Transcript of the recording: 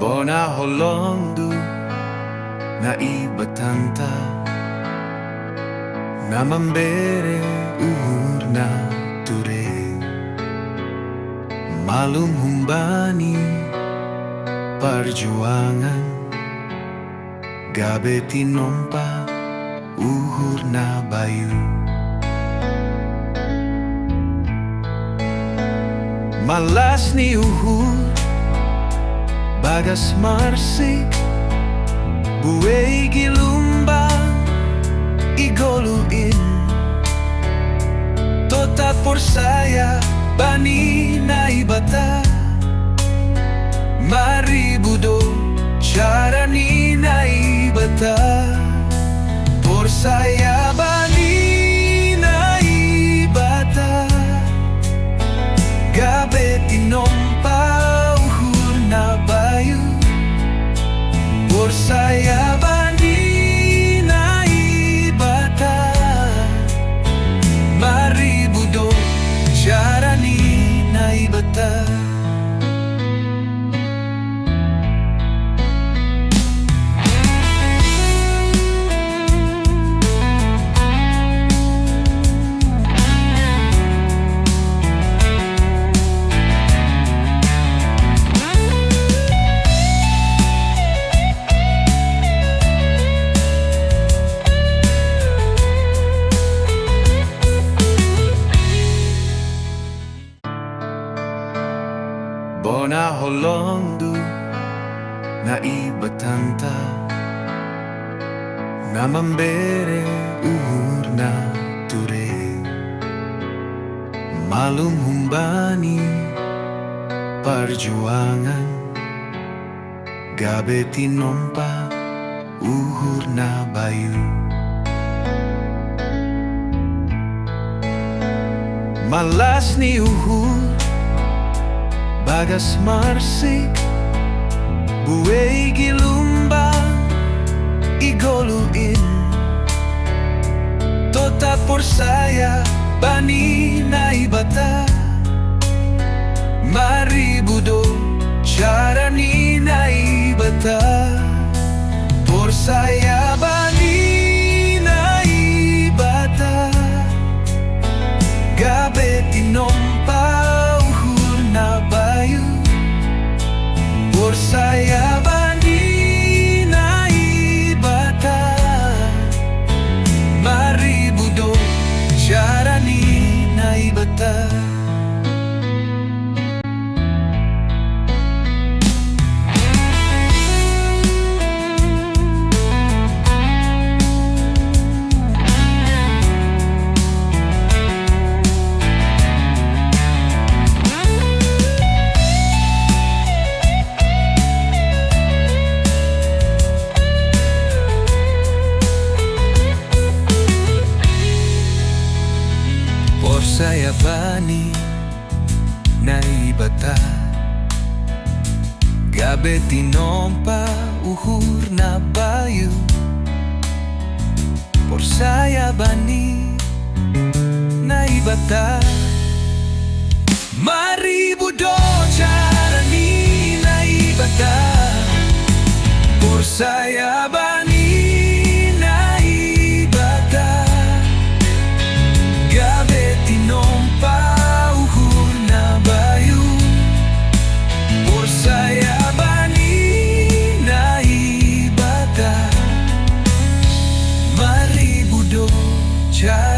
Bona holondu na ibatanta na membere uhur na ture malum humbani perjuangan gabe tinompa uhur na bayu malas ni uhur bagas marsik buwei gilumbang igoluin totat por saya bani na ibata maribudo cara ni na ibata por saya bani na ibata gabe tinompa uhur na bayu por saya bani na ibata maribudo cara ni na ibata Bona holondu na ibatanta na membere uhur na ture malum humbani perjuangan gabe tinompa uhur na bayu malas ni uhur bagas marsik buwei gilumbang igoluin totat por saya bani na ibata maribudo cara ni na ibata por saya bani na ibata gabe tinompa uhur na bayu por saya bani na ibata maribudo cara ni na ibata saya bani na ibata gabe tinompa uhur na bayu por saya bani na ibata maribudo cara ni na ibata por saya bani cara